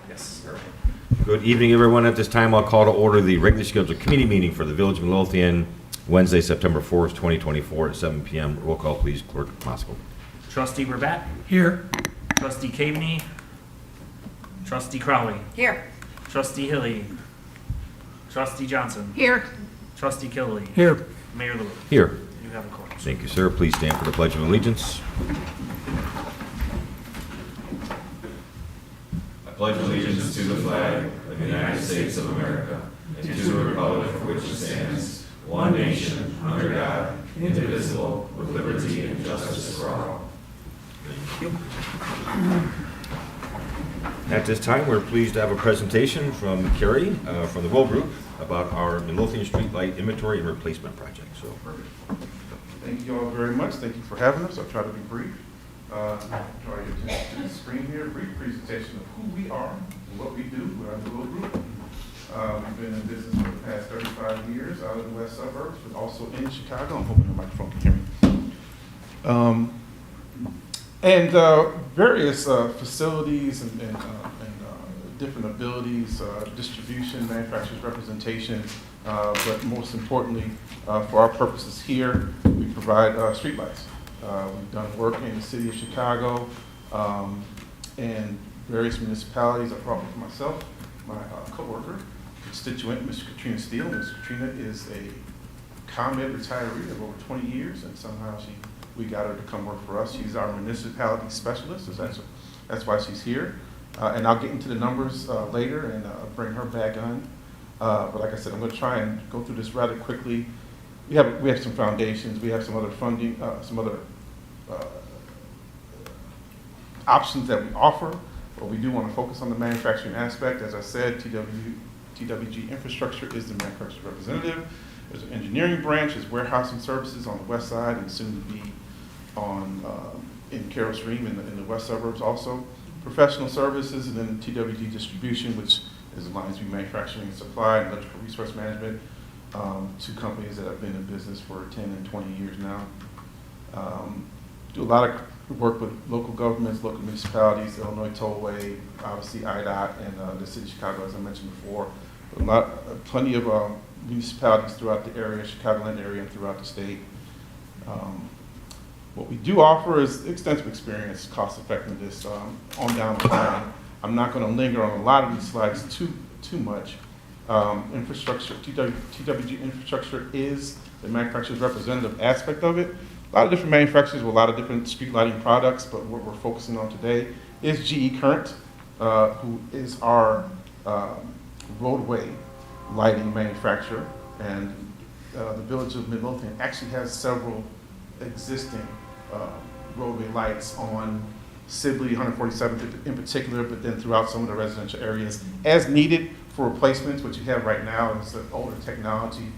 Yes. Good evening, everyone. At this time, I'll call to order the regularly scheduled committee meeting for the Village of Midlothian, Wednesday, September 4th, 2024 at 7 p.m. Roll call, please, Clerk Moskowitz. Trustee Burbatt. Here. Trustee Caveney. Trustee Crowley. Here. Trustee Hilly. Trustee Johnson. Here. Trustee Killelea. Here. Mayor Lewis. Here. You have a quorum. Thank you, sir. Please stand for the Pledge of Allegiance. I pledge allegiance to the flag of the United States of America and to the republic for which it stands, one nation, under God, indivisible, with liberty and justice for all. At this time, we're pleased to have a presentation from Carrie from the Will Group about our Midlothian Street Light Inventory and Replacement Project. So, Thank you all very much. Thank you for having us. I'll try to be brief. Draw your attention to the screen here. Brief presentation of who we are and what we do. We're the Will Group. We've been in business for the past 35 years out of the west suburbs, but also in Chicago. I'm hoping the microphone can hear me. And various facilities and different abilities, distribution, manufacturers representation, but most importantly, for our purposes here, we provide streetlights. We've done work in the city of Chicago and various municipalities. I brought with myself, my coworker, constituent, Ms. Katrina Steele. Ms. Katrina is a ComEd retiree of over 20 years, and somehow we got her to come work for us. She's our municipality specialist, so that's why she's here. And I'll get into the numbers later and bring her back on. But like I said, I'm going to try and go through this rather quickly. We have some foundations, we have some other funding, some other options that we offer, but we do want to focus on the manufacturing aspect. As I said, TWG Infrastructure is the manufacturer representative. There's an engineering branch, there's warehousing services on the west side and soon to be on in Carroll Stream in the west suburbs also. Professional services, and then TWG Distribution, which is lines we manufacturing and supply and electrical resource management, two companies that have been in business for 10 and 20 years now. Do a lot of work with local governments, local municipalities, Illinois Tollway, obviously IDOT, and the city of Chicago, as I mentioned before. Plenty of municipalities throughout the area, Chicagoland area, and throughout the state. What we do offer is extensive experience, cost effectiveness on down the line. I'm not going to linger on a lot of these slides too much. Infrastructure, TWG Infrastructure is the manufacturer's representative aspect of it. A lot of different manufacturers with a lot of different street lighting products, but what we're focusing on today is GE Current, who is our roadway lighting manufacturer. And the Village of Midlothian actually has several existing roadway lights on Sibley, 147th in particular, but then throughout some of the residential areas as needed for replacements. What you have right now is the older technology,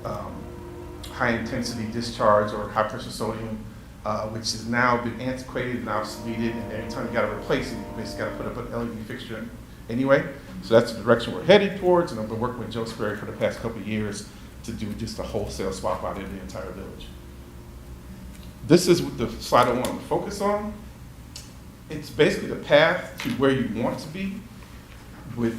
high intensity discharge or high pressure sodium, which has now been antiquated and obsoleted, and every time you got to replace it, you basically got to put up an LED fixture in anyway. So that's the direction we're headed towards, and I've been working with Joe Sperry for the past couple of years to do just a wholesale swap out of the entire village. This is the slide I want to focus on. It's basically the path to where you want to be with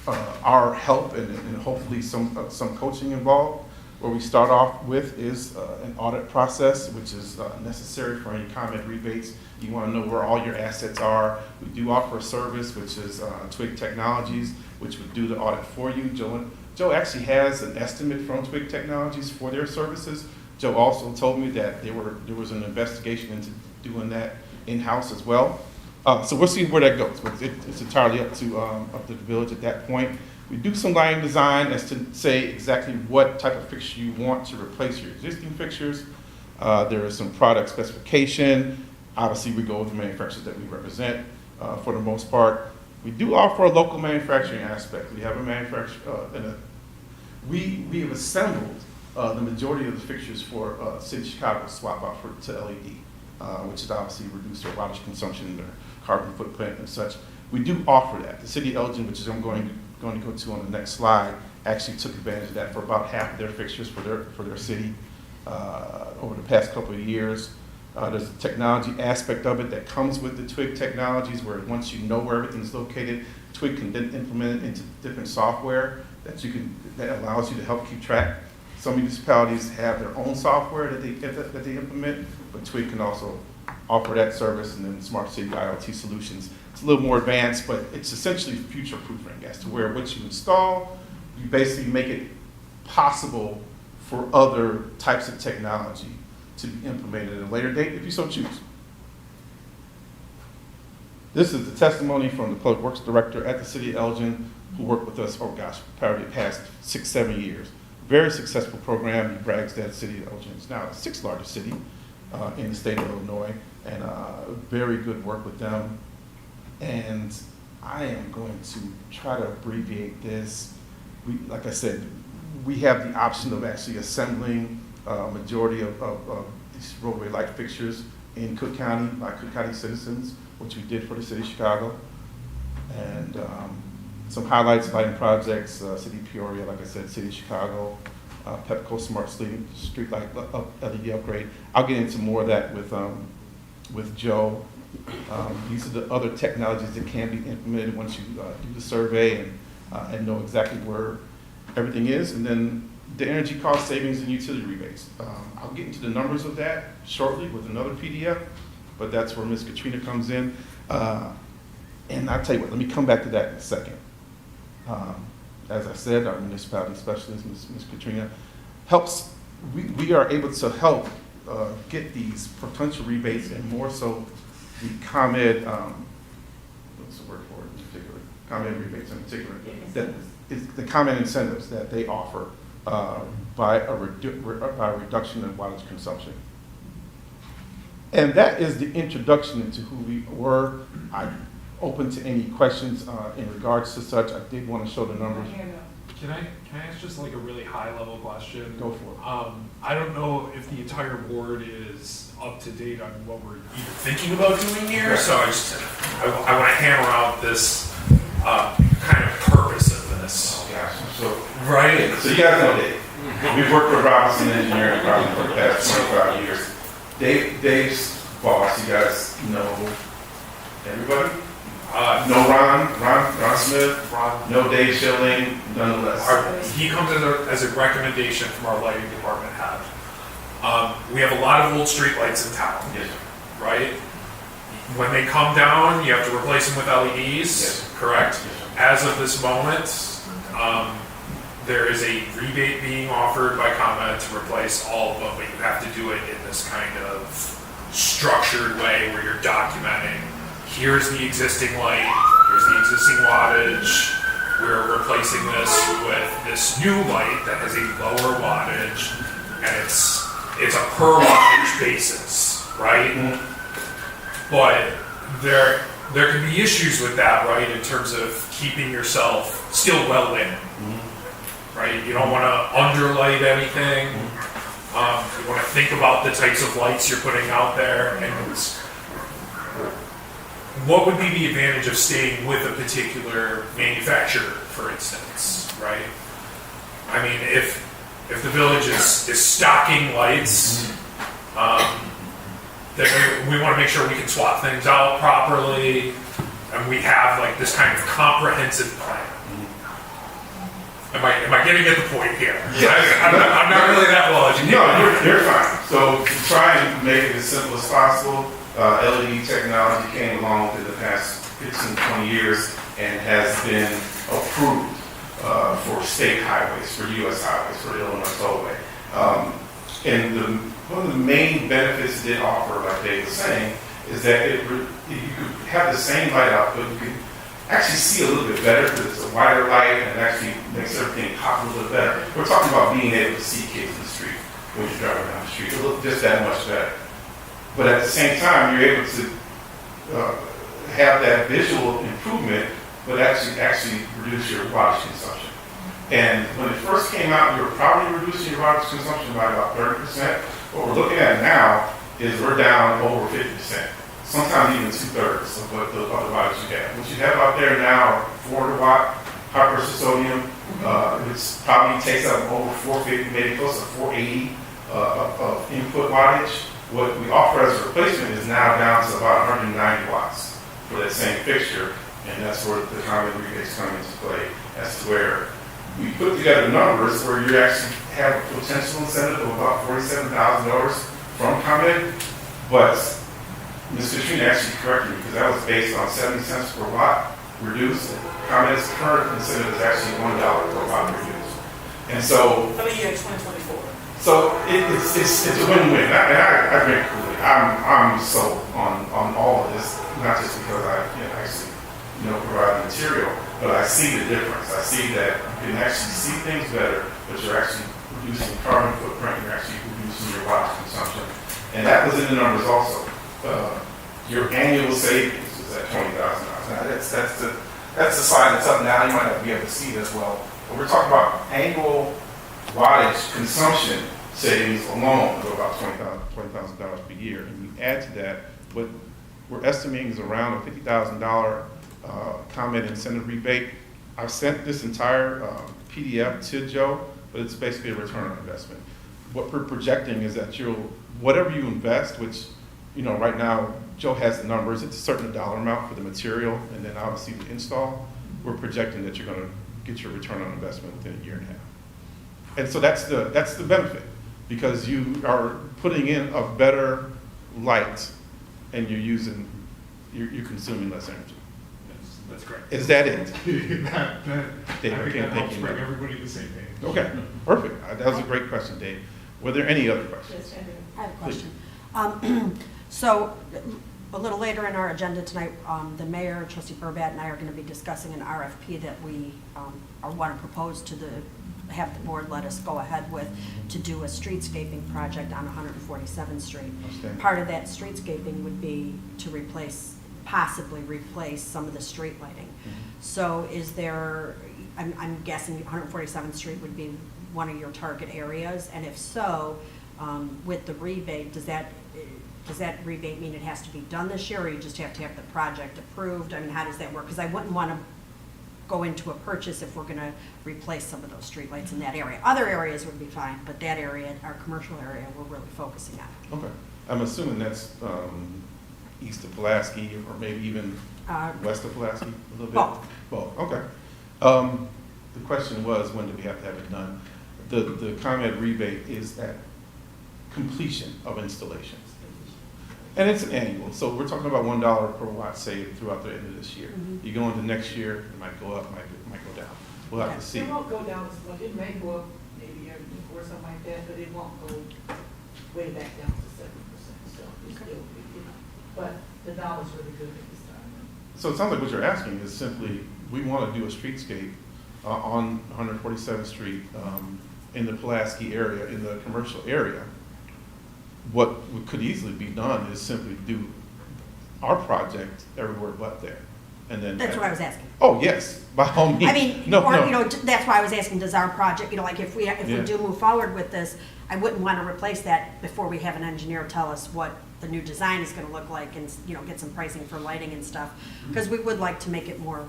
our help and hopefully some coaching involved. Where we start off with is an audit process, which is necessary for any ComEd rebates. You want to know where all your assets are. We do offer a service, which is Twig Technologies, which would do the audit for you. Joe actually has an estimate from Twig Technologies for their services. Joe also told me that there was an investigation into doing that in-house as well. So we'll see where that goes, but it's entirely up to the village at that point. We do some lighting design as to say exactly what type of fixture you want to replace your existing fixtures. There is some product specification. Obviously, we go with the manufacturers that we represent for the most part. We do offer a local manufacturing aspect. We have a manufacturer, we have assembled the majority of the fixtures for City of Chicago swap out to LED, which has obviously reduced their wattage consumption, their carbon footprint and such. We do offer that. The city of Elgin, which is I'm going to go to on the next slide, actually took advantage of that for about half of their fixtures for their city over the past couple of years. There's a technology aspect of it that comes with the Twig technologies, where once you know where everything's located, Twig can then implement it into different software that allows you to help keep track. Some municipalities have their own software that they implement, but Twig can also offer that service, and then Smart City IoT solutions. It's a little more advanced, but it's essentially future-proofing as to where what you install, you basically make it possible for other types of technology to be implemented at a later date if you so choose. This is the testimony from the Public Works Director at the City of Elgin, who worked with us, probably the past 6-7 years. Very successful program. He brags that City of Elgin is now the 6th largest city in the state of Illinois, and very good work with them. And I am going to try to abbreviate this. Like I said, we have the option of actually assembling majority of these roadway light fixtures in Cook County by Cook County citizens, which we did for the City of Chicago. And some highlights, lighting projects, City of Peoria, like I said, City of Chicago, Pepco Smart Street Light LED upgrade. I'll get into more of that with Joe. These are the other technologies that can be implemented once you do the survey and know exactly where everything is. And then the energy cost savings and utility rebates. I'll get into the numbers of that shortly with another PDF, but that's where Ms. Katrina comes in. And I'll tell you what, let me come back to that in a second. As I said, our municipality specialist, Ms. Katrina, helps, we are able to help get these potential rebates, and more so the ComEd, what's the word for it in particular? ComEd rebates in particular, that is the ComEd incentives that they offer by a reduction in wattage consumption. And that is the introduction into who we were. I'm open to any questions in regards to such. I did want to show the numbers. Can I ask just like a really high level question? Go for it. I don't know if the entire board is up to date on what we're even thinking about doing here, so I want to hammer out this kind of purpose of this. Yeah, so Right? you guys know Dave. We've worked with Robinson Engineering probably for the past 25 years. Dave's boss, you guys know everybody? No Ron Smith, no Dave Schilling, nonetheless. He comes as a recommendation from our lighting department head. We have a lot of old street lights in town, Yes. right? When they come down, you have to replace them with LEDs, Yes. correct? Yes. As of this moment, there is a rebate being offered by ComEd to replace all of them, but you have to do it in this kind of structured way where you're documenting, here's the existing light, here's the existing wattage, we're replacing this with this new light that has a lower wattage, and it's a per wattage basis, right? Mm-hmm. But there can be issues with that, right, in terms of keeping yourself still well lit, right? You don't want to underlight anything. You want to think about the types of lights you're putting out there, and what would be the advantage of staying with a particular manufacturer, for instance, right? I mean, if the village is stocking lights, then we want to make sure we can swap things out properly, and we have like this kind of comprehensive plan. Am I getting at the point here? Yes. I'm not really that well educated. No, you're fine. So to try and make it as simple as possible, LED technology came along within the past 15, 20 years and has been approved for state highways, for U.S. highways, for the Illinois Tollway. And one of the main benefits it offer, like Dave was saying, is that you could have the same light output. You can actually see a little bit better because it's a wider light and it actually makes everything pop a little bit better. We're talking about being able to see kids in the street when you're driving down the street. It looks just that much better. But at the same time, you're able to have that visual improvement, but actually reduce your wattage consumption. And when it first came out, you were probably reducing your wattage consumption by about 30%. What we're looking at now is we're down over 50%. Sometimes even 2/3 of what the other wattage you have. What you have out there now, 400 watt high pressure sodium, which probably takes up over 450, maybe close to 480 of input wattage. What we offer as a replacement is now down to about 190 watts for that same fixture, and that's where the ComEd rebates come into play. That's where we put together numbers where you actually have a potential incentive of about $47,000 from ComEd, but Ms. Katrina actually corrected me because that was based on 70 cents per watt reduced. ComEd's current incentive is actually $1 per watt reduced. And so, For the year 2024. so it's a win-win. I drink Kool-Aid. I'm sold on all of this, not just because I actually provide material, but I see the difference. I see that you can actually see things better, but you're actually reducing carbon footprint. You're actually reducing your water consumption, and that was in the numbers also. Your annual savings is at $20,000. Now that's the slide that's up now. You might not be able to see it as well. But we're talking about annual wattage consumption savings alone of about $20,000 per year. And you add to that what we're estimating is around a $50,000 ComEd incentive rebate. I've sent this entire PDF to Joe, but it's basically a return on investment. What we're projecting is that whatever you invest, which right now Joe has the numbers, it's a certain dollar amount for the material and then obviously the install. We're projecting that you're going to get your return on investment within a year and a half. And so that's the benefit, because you are putting in a better light and you're consuming less energy. That's great. Is that it? that Dave, I think can't that helps thank you. bring everybody to the same page. Okay, perfect. That was a great question, Dave. Were there any other questions? Yes, I have a question. So a little later in our agenda tonight, the mayor, Trustee Burbat, and I are going to be discussing an RFP that we want to propose to have the board let us go ahead with to do a streetscaping project on 147th Street. Outstanding. Part of that streetscaping would be to possibly replace some of the street lighting. So is there, I'm guessing 147th Street would be one of your target areas, and if so, with the rebate, does that rebate mean it has to be done this year, or you just have to have the project approved? I mean, how does that work? Because I wouldn't want to go into a purchase if we're going to replace some of those streetlights in that area. Other areas would be fine, but that area, our commercial area, we're really focusing on. Okay. I'm assuming that's east of Pulaski or maybe even west of Pulaski a little bit? Both. Both, okay. The question was, when do we have to have it done? The ComEd rebate is at completion of installation. And it's an annual, so we're talking about $1 per watt saved throughout the end of this year. You go into next year, it might go up, might go down. We'll have to see. It won't go down as much. It may go up maybe every or something like that, but it won't go way back down to 7%. So it's still, but the dollar's really good at this time. So it sounds like what you're asking is simply, we want to do a streetscape on 147th Street in the Pulaski area, in the commercial area. What could easily be done is simply do our project everywhere but there. And then That's what I was asking. Oh, yes, by all means. I mean, No. that's why I was asking, does our project, like if we Yeah. do move forward with this, I wouldn't want to replace that before we have an engineer tell us what the new design is going to look like and, get some pricing for lighting and stuff. Because we would like to make it more,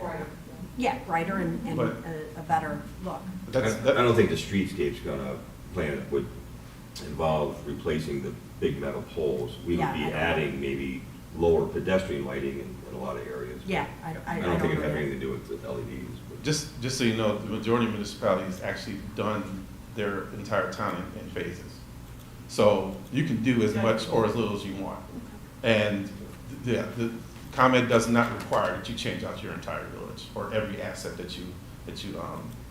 Right. brighter and But- a better look. I don't think the streetscape's would involve replacing the big metal poles. We would Yeah, be I don't know. adding maybe lower pedestrian lighting in a lot of areas. Yeah, I don't think it know has that. anything to do with the LEDs. but- Just so you know, the majority of municipalities actually done their entire town in phases. So you can do as much or as little as you want. And the ComEd does not require that you change out your entire village or every asset that you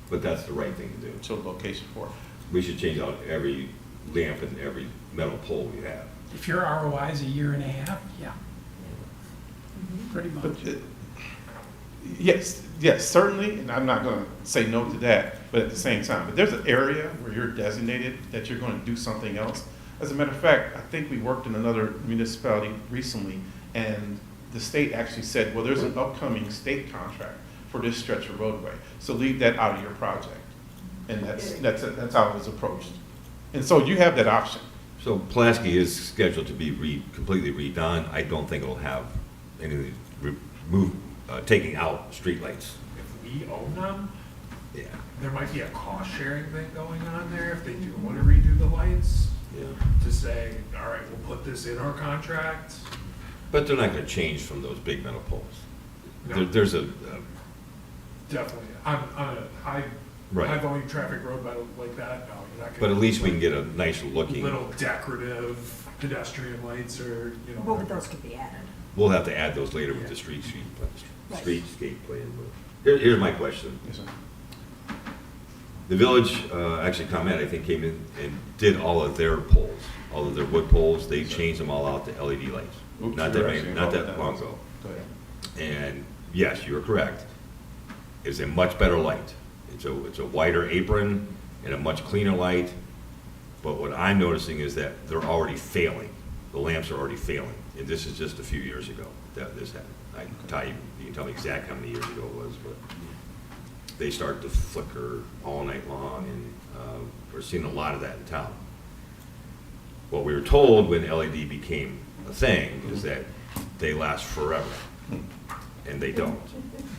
But that's the right thing to do. chose location for. We should change out every lamp and every metal pole we have. If your ROI is a year and a half, yeah. Pretty much. But yes, certainly, and I'm not going to say no to that, but at the same time, but there's an area where you're designated that you're going to do something else. As a matter of fact, I think we worked in another municipality recently, and the state actually said, well, there's an upcoming state contract for this stretch of roadway, so leave that out of your project. And that's how it was approached. And so you have that option. So Pulaski is scheduled to be completely redone. I don't think it'll have any taking out streetlights. If we own them, Yeah. there might be a cost sharing thing going on there if they do want to redo the lights. Yeah. to say, all right, we'll put this in our contract. But they're not gonna change from those big metal poles. No. There's a, Definitely, on a high right, volume traffic road like that, no, you're not gonna. but at least we can put, get a nice looking, little decorative pedestrian lights or, you know. What would those could be added? we'll have to add those later with the Right. streetscape plan. But here's my question. Yes, sir. The village, actually, ComEd, I think, came in and did all of their poles, all of their wood poles, they changed them all out to LED lights. Oops, Not you're that, actually not involved that with long ago. Go ahead. And yes, you're correct. It's a much better light. It's a wider apron and a much cleaner light. But what I'm noticing is that they're already failing. The lamps are already failing. And this is just a few years ago that this happened. I can tell you, you can tell me exactly how many years ago it was, but they start to flicker all night long, and we're seeing a lot of that in town. What we were told when LED became a thing is that they last forever, and they don't,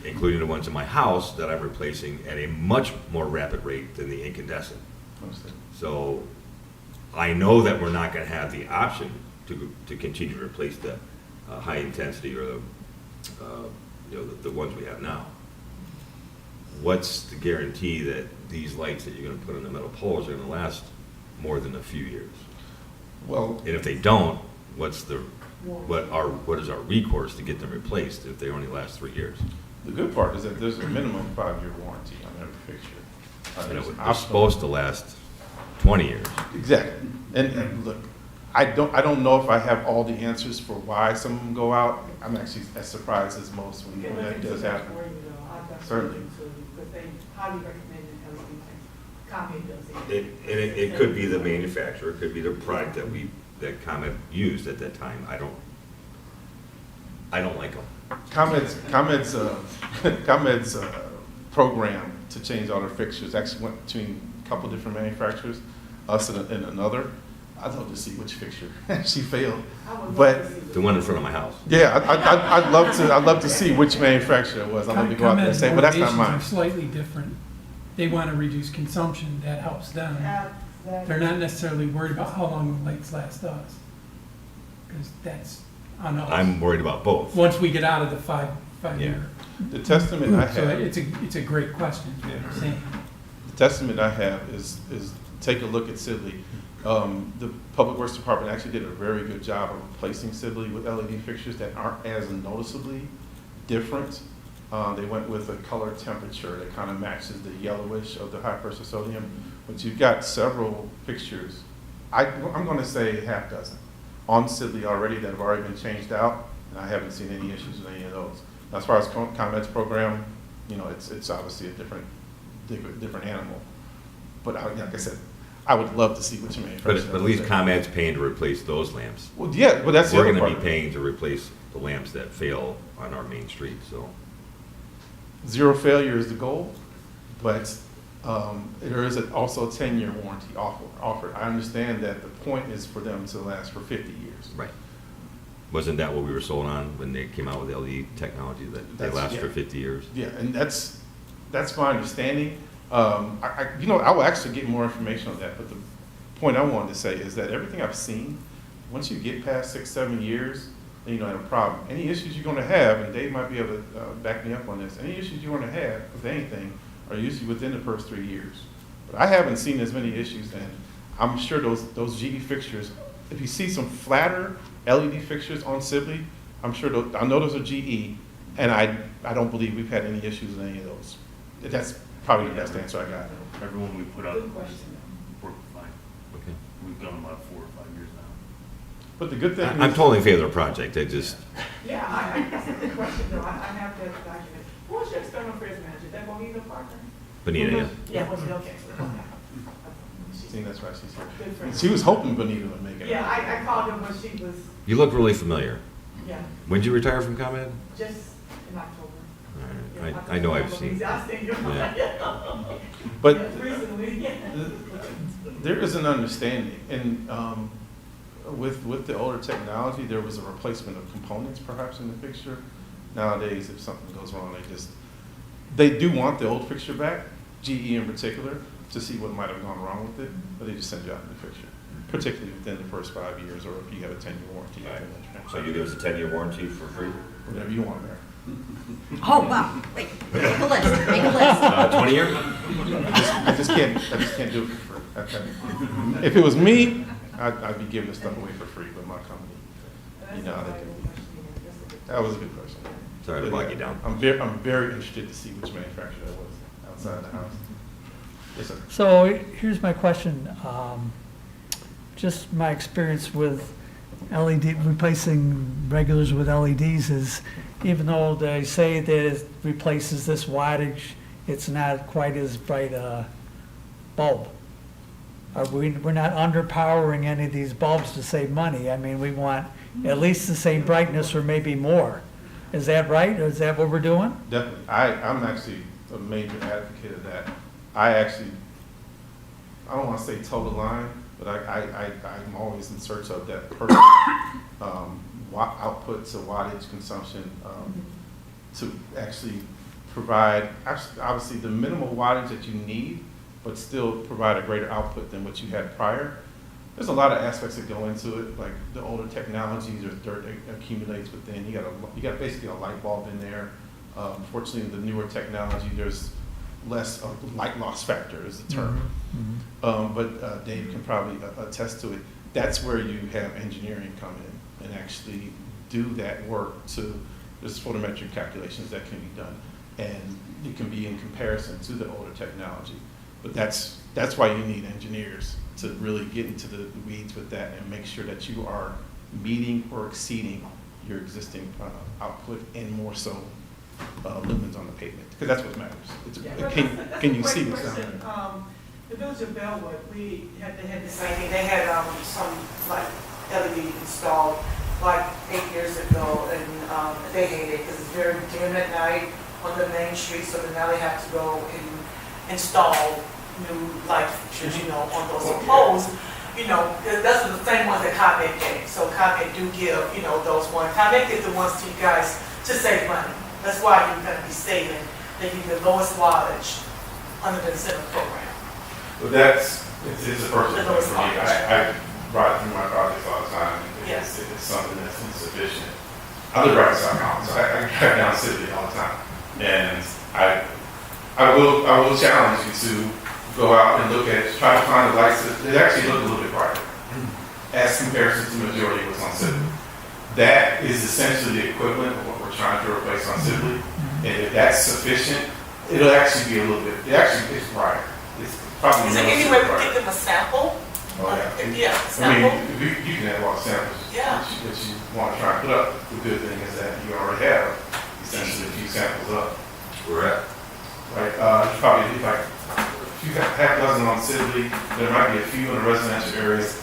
including the ones in my house that I'm replacing at a much more rapid rate than the incandescent. Understood. So I know that we're not going to have the option to continue to replace the high intensity or the the ones we have now. What's the guarantee that these lights that you're going to put on the metal poles are going to last more than a few years? Well, And if they don't, what is our recourse to get them replaced if they only last 3 years? the good part is that there's a minimum 5-year warranty on every fixture. And There's an they're optional- supposed to last 20 years. Exactly. And look, I don't know if I have all the answers for why some of them go out. I'm actually as surprised as most when Can look that into does that happen. for you, though. I've got Certainly. Because they highly recommend it, comment does And it could be the manufacturer, it could be the product that ComEd used at that time. I don't like them. ComEd's program to change all their fixtures actually went between a couple different manufacturers, us and another. I'd love to see which fixture actually failed. But The one in front of my house. yeah, I'd love to see which manufacturer it was. I'd love to go out there and say, well, that's not mine. Are slightly different. They want to reduce consumption, that helps them. They're not necessarily worried about how long the lights last us, because that's on us. I'm worried about both. Once we get out of the five-year. The testament I So have. it's a great question, is what I'm saying. The testament I have is take a look at Sibley. The Public Works Department actually did a very good job of replacing Sibley with LED fixtures that aren't as noticeably different. They went with a color temperature that kind of matches the yellowish of the high pressure sodium. But you've got several fixtures, I'm going to say half dozen, on Sibley already that have already been changed out, and I haven't seen any issues with any of those. As far as ComEd's program, it's obviously a different animal. But like I said, I would love to see what you mean. But at least ComEd's paying to replace those lamps. Well, yeah, but that's the We're other going to part. be paying to replace the lamps that fail on our main street, so. Zero failure is the goal, but there is also a 10-year warranty offered. I understand that the point is for them to last for 50 years. Right. Wasn't that what we were sold on when they came out with LED technology, that they last for 50 years? Yeah, and that's my understanding. I will actually get more information on that, but the point I wanted to say is that everything I've seen, once you get past 6-7 years, then you don't have a problem. Any issues you're going to have, and Dave might be able to back me up on this, any issues you're going to have with anything are usually within the first 3 years. But I haven't seen as many issues, and I'm sure those GE fixtures, if you see some flatter LED fixtures on Sibley, I'm sure I know those are GE, and I don't believe we've had any issues with any of those. That's probably the best answer I got. Everyone we put out Good question. worked fine. Okay. We've done about 4 or 5 years now. But the good thing I'm is, totally in favor of the project, I just, Yeah, I that's a good question, though. I have to document. Who was your external affairs manager? That Bonita Parker? Bonita, yeah. Yeah, was it okay? see, that's why she's Good here. friend. She was hoping Bonita would make it. Yeah, I called her when she was, You look really familiar. yeah, When'd you retire from ComEd? just in October. All Yeah, right, I know I've seen. I've seen you. Yeah. But Yeah, recently, yeah. there is an understanding, and with the older technology, there was a replacement of components perhaps in the fixture. Nowadays, if something goes wrong, they do want the old fixture back, GE in particular, to see what might have gone wrong with it, but they just send you out the fixture. particularly within the first 5 years, or if you have a 10-year warranty. Right. within that So you give us a 10-year warranty for free? Whatever you want there. Oh, wow, wait, make a list, make a list. 20-year? I just can't do it for free. Okay. If it was me, I'd be giving this stuff away for free, but my company, you know, that was a good question. Sorry to But, bog you down. I'm very interested to see which manufacturer that was outside the house. Yes, sir. So here's my question. Just my experience with LED, replacing regulars with LEDs is, even though they say that it replaces this wattage, it's not quite as bright a bulb. We're not underpowering any of these bulbs to save money. I mean, we want at least the same brightness or maybe more. Is that right? Is that what we're doing? Definitely. I'm actually a major advocate of that. I don't want to say toe the line, but I'm always in search of that perfect output to wattage consumption to actually provide, obviously, the minimal wattage that you need, but still provide a greater output than what you had prior. There's a lot of aspects that go into it, like the older technologies, there's dirt that accumulates within. You got basically a light bulb in there. Fortunately, the newer technology, there's less of light loss factor is the term. But Dave can probably attest to it. That's where you have engineering come in and actually do that work to, there's photometric calculations that can be done. And it can be in comparison to the older technology. But that's why you need engineers to really get into the weeds with that and make sure that you are meeting or exceeding your existing output and more so lumens on the pavement, because that's what matters. Can you see this Question, down the village of Bellwood, they had the same thing, they had some like LED installed like 8 years ago, and they hate it because it's very dim at night on the main street, so then now they have to go and install new light fixtures, on those poles. Those are the same ones that ComEd gave. So ComEd do give, those ones. ComEd gives the ones to you guys to save money. That's why you're going to be saving. They give you the lowest wattage under the incentive program. Well, it's a personal thing for me. I ride through my projects all the time. Yes. It's something that's insufficient. I live right beside mountains, so I drive down City all the time. And I will challenge you to go out and try to find the lights that actually look a little bit brighter as comparison to the majority of what's on Sibley. That is essentially the equivalent of what we're trying to replace on Sibley. And if that's sufficient, it'll actually be a little bit, it's brighter. It's probably Is there any way we give them a sample? Oh, yeah. Yeah, I sample. mean, you can have a lot of samples Yeah. that you want to try and put up. The good thing is that you already have essentially a few samples up. Where at? Right, probably if you got half a dozen on Sibley, there might be a few in the residential areas.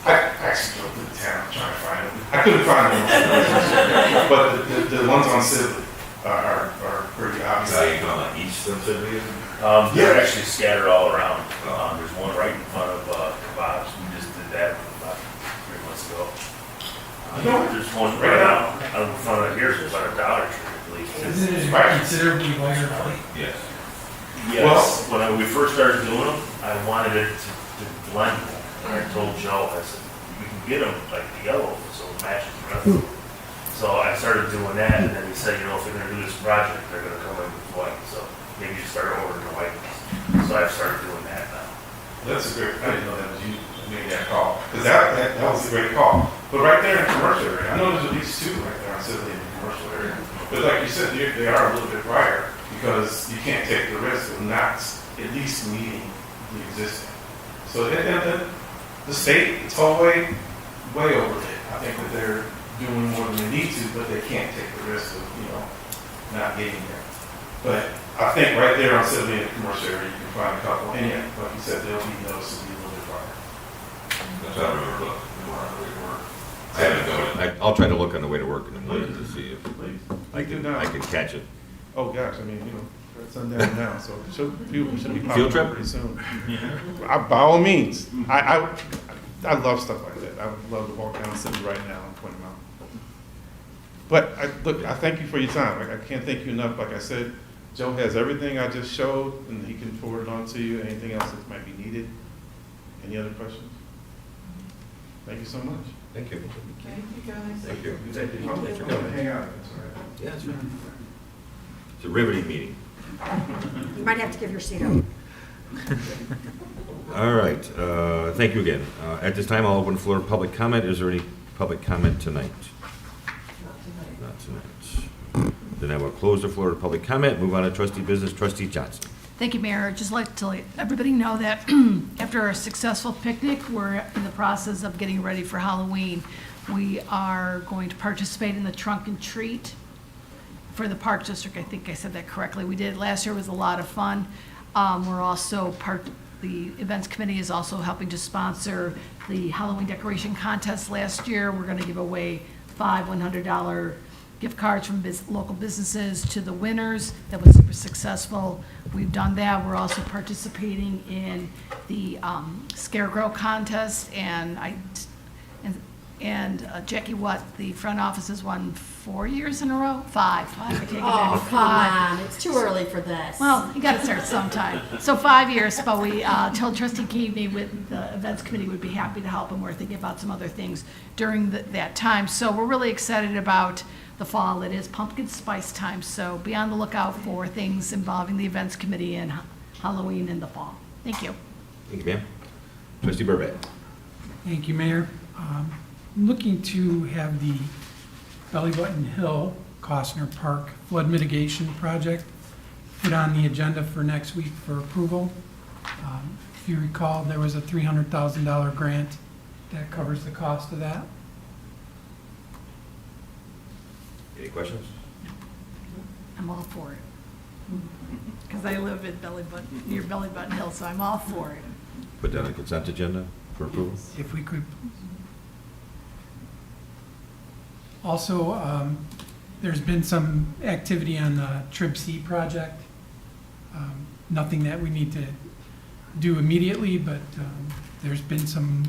I actually drove through the town trying to find them. I couldn't find them, but the ones on Sibley are pretty obvious. So you going on each of them? They're actually scattered all around. There's one right in front of Kebabs. We just did that about 3 months ago. There's one right out in front of here, it's about a Dollar Tree, I believe. Isn't it considerably wider light? Yes. Yes, when we first started doing them, I wanted it to blend more. And I told Joe, I said, we can get them like yellow, so it matches the rest of them. So I started doing that, and then he said, if they're gonna do this project, they're gonna come in with white, so maybe you start ordering the white ones. So I've started doing that now. That's a great, I didn't know that was you that made that call. Because that was a great call. But right there in the commercial area, I know there's at least 2 right there on Sibley in the commercial area. But like you said, they are a little bit brighter because you can't take the risk of not at least meeting the existing. So the state, the tollway, way over it. I think that they're doing more than they need to, but they can't take the risk of, not getting there. But I think right there on Sibley in the commercial area, you can find a couple. And yeah, like you said, they'll be noticeably a little bit brighter. That's how I remember looking. I haven't gone. I'll try to look on the way to work in the morning to see if Please. I can catch it. Oh gosh, I mean, it's sundown now, so people should be Field popping trip? up pretty soon. By all means, I love stuff like that. I would love to walk down City right now and point them out. But I thank you for your time. I can't thank you enough. Like I said, Joe has everything I just showed, and he can forward it on to you. Anything else that might be needed? Any other questions? Thank you so much. Thank you. Thank you, guys. Thank you. Thank you. I'm gonna hang out. Yeah, that's right. It's a riveting meeting. You might have to give your seat up. All right, thank you again. At this time, I'll open the floor to public comment. Is there any public comment tonight? Not tonight. Then I will close the floor to public comment, move on to trustee business, trustee Johnson. Thank you, Mayor. I'd just like to let everybody know that after a successful picnic, we're in the process of getting ready for Halloween. We are going to participate in the trunk and treat for the Park District. I think I said that correctly. We did it last year. It was a lot of fun. We're also the events committee is also helping to sponsor the Halloween decoration contest last year. We're going to give away 5 $100 gift cards from local businesses to the winners. That was super successful. We've done that. We're also participating in the Scarecrow contest, and Jackie Watt, the front office, has won 4 years in a row? 5. I take it back. Oh, come on, it's too early for this. Well, you got to start sometime. So 5 years, but we told Trustee Keaveney with the events committee would be happy to help, and we're thinking about some other things during that time. So we're really excited about the fall. It is pumpkin spice time, so be on the lookout for things involving the events committee and Halloween in the fall. Thank you. Thank you, ma'am. Trustee Burbank. Thank you, Mayor. I'm looking to have the Belly Button Hill Costner Park flood mitigation project put on the agenda for next week for approval. If you recall, there was a $300,000 grant that covers the cost of that. Any questions? I'm all for it. Because I live in near Belly Button Hill, so I'm all for it. Put down a consent agenda for approval? If we could. Also, there's been some activity on the Trib C project. Nothing that we need to do immediately, but there's been some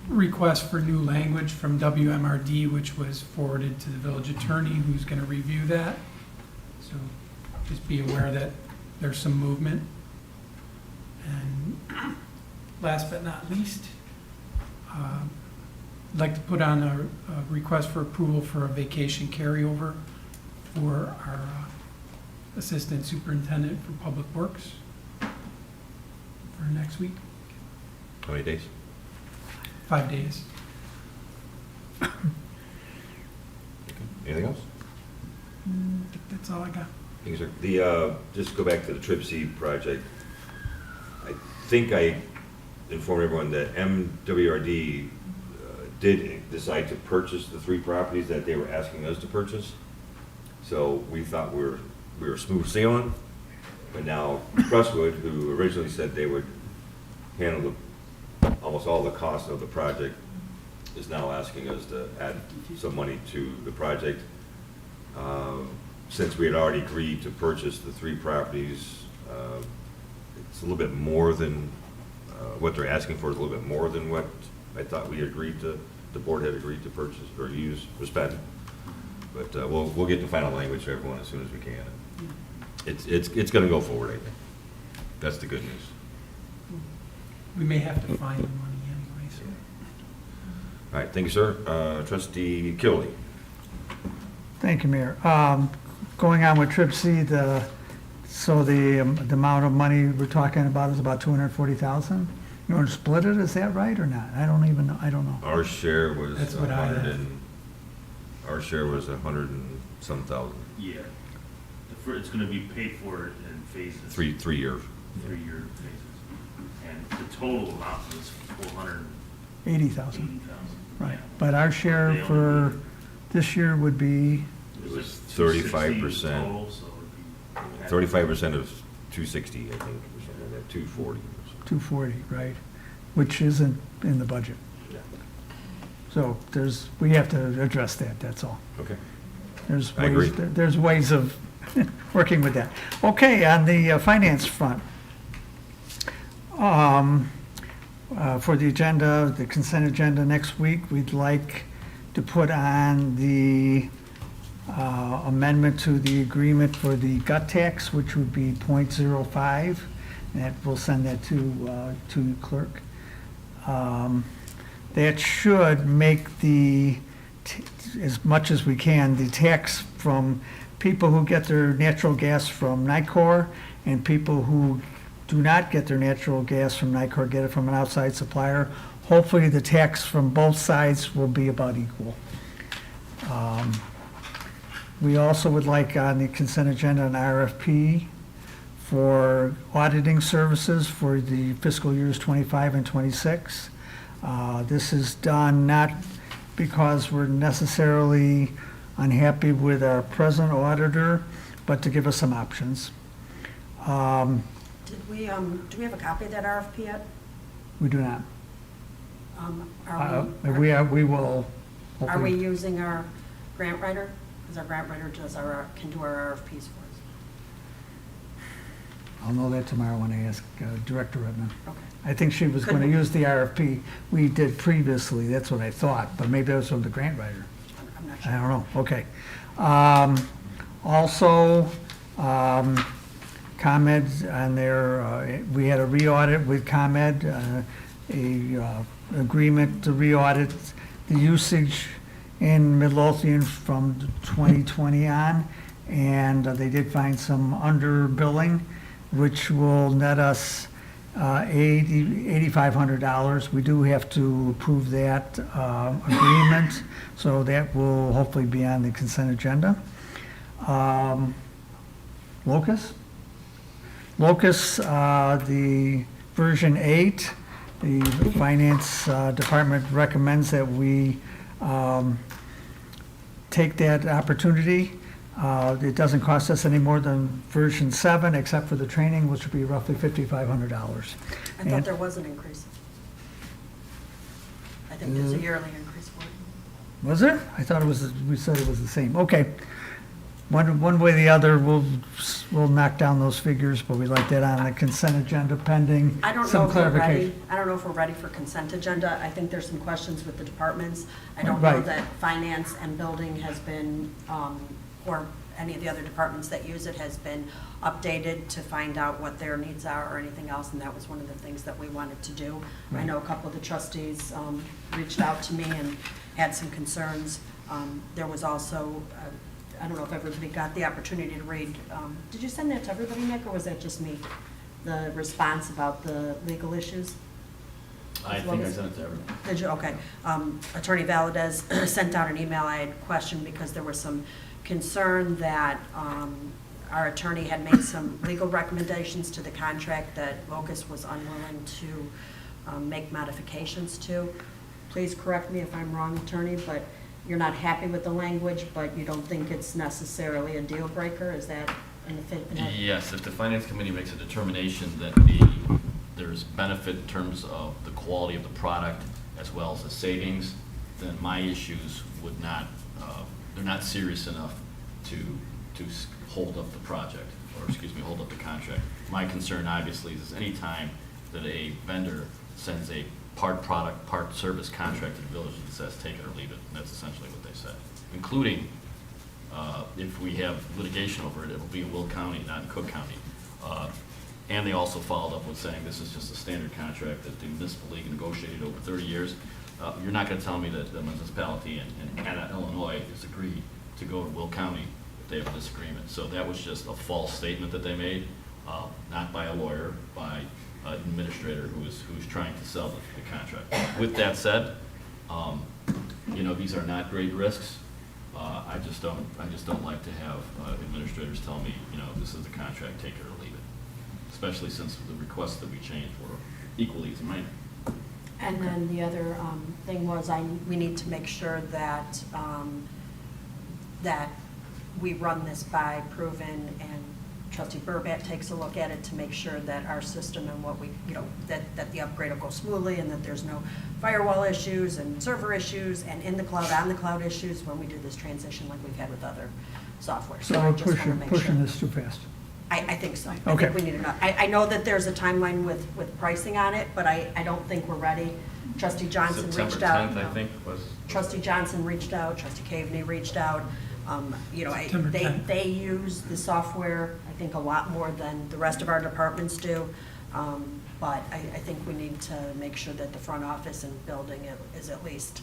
requests for new language from WMRD, which was forwarded to the village attorney, who's going to review that. So just be aware that there's some movement. And last but not least, I'd like to put on a request for approval for a vacation carryover for our Assistant Superintendent for Public Works for next week, How many days? 5 days. Okay. Anything else? I think that's all I got. Thank you, sir. Just go back to the Trib C project. I think I informed everyone that MWRD did decide to purchase the 3 properties that they were asking us to purchase. So we thought we were smooth sailing, but now Crestwood, who originally said they would handle almost all the cost of the project, is now asking us to add some money to the project. Since we had already agreed to purchase the 3 properties, it's a little bit more than, what they're asking for is a little bit more than what I thought we agreed to, the board had agreed to purchase or use or spend. But we'll get the final language to everyone as soon as we can. It's gonna go forward, I think. That's the good news. We may have to find the money anyway, so. All right, thank you, sir. Trustee Killey. Thank you, Mayor. Going on with Trib C, the amount of money we're talking about is about 240,000? You want to split it, is that right or not? I don't even know, I don't know. Our share was That's what I had. our share was 100 and some thousand. Yeah. It's gonna be paid for in phases. 3 year. 3-year phases. And the total amount was 80,000, 480,000. right. But our share They only for did- this year would be, It was 260 35%. total, so it'd be- 35% of 260, I think, or something like that, 240. 240, right? Which isn't in the budget. Yeah. So we have to address that, that's all. Okay. There's I agree. ways, there's ways of working with that. Okay, on the finance front, for the agenda, the consent agenda next week, we'd like to put on the amendment to the agreement for the gut tax, which would be .05, and that, we'll send that to clerk. that should make as much as we can, the tax from people who get their natural gas from Nicor and people who do not get their natural gas from Nicor, get it from an outside supplier. Hopefully, the tax from both sides will be about equal. We also would like on the consent agenda an RFP for auditing services for the fiscal years 25 and 26. This is done not because we're necessarily unhappy with our present auditor, but to give us some options. Do we have a copy of that RFP yet? We do not. Are We will. we hopefully- using our grant writer? Because our grant writer can do our RFPs for us. I'll know that tomorrow when I ask Director Redmond. Okay. I think she was going to use the RFP we did previously, that's what I thought, but maybe it was from the grant writer. I'm not I sure. don't know, okay. Also, ComEd on their, we had a re-audit with ComEd, agreement to re-audit the usage in Midlothian from 2020 on, and they did find some underbilling, which will net us $8,500. We do have to approve that agreement, so that will hopefully be on the consent agenda. Locus? Locus, the version 8, the Finance Department recommends that we take that opportunity. It doesn't cost us any more than version 7, except for the training, which would be roughly $5,500. I thought there was an increase. I think there's a yearly increase for it. Was there? I thought it was, we said it was the same. Okay. One way or the other, we'll knock down those figures, but we like that on the consent agenda pending I don't know some if we're ready, clarification. I don't know if we're ready for consent agenda. I think there's some questions with the departments. I don't know Right. that finance and building has been, or any of the other departments that use it has been updated to find out what their needs are or anything else, and that was one of the things that we wanted to do. I know a couple of the trustees reached out to me and had some concerns. There was also, I don't know if everybody got the opportunity to read, did you send that to everybody, Nick, or was that just me? The response about the legal issues? I think I sent it to everyone. Did you? Okay. Attorney Valadez sent out an email. I had questioned because there was some concern that our attorney had made some legal recommendations to the contract that Locust was unwilling to make modifications to. Please correct me if I'm wrong, attorney, but you're not happy with the language, but you don't think it's necessarily a deal breaker? Is that in the fit? Yes, if the finance committee makes a determination that there's benefit in terms of the quality of the product as well as the savings, then my issues would not, they're not serious enough to hold up the project, or excuse me, hold up the contract. My concern obviously is any time that a vendor sends a part product, part service contract to the village that says take it or leave it, and that's essentially what they said. Including, if we have litigation over it, it'll be in Will County, not in Cook County. And they also followed up with saying this is just a standard contract that the municipal league negotiated over 30 years. You're not gonna tell me that the municipality in Illinois has agreed to go to Will County if they have a disagreement. So that was just a false statement that they made, not by a lawyer, by an administrator who's trying to sell the contract. With that said, these are not great risks. I just don't like to have administrators tell me, this is the contract, take it or leave it. Especially since the requests that we changed were equally as minor. And then the other thing was we need to make sure that, that we run this by Proven and Trustee Burback takes a look at it to make sure that our system and what we, that the upgrade will go smoothly and that there's no firewall issues and server issues and in the cloud, on the cloud issues when we do this transition like we've had with other software. So I we're just wanna make pushing sure. this too fast. I think so. I Okay. think we need to know. I know that there's a timeline with pricing on it, but I don't think we're ready. Trustee Johnson reached out. September 10th, I think, was. Trustee Johnson reached out, Trustee Caveney reached out. September 10th. They use the software, I think, a lot more than the rest of our departments do. But I think we need to make sure that the front office and building it is at least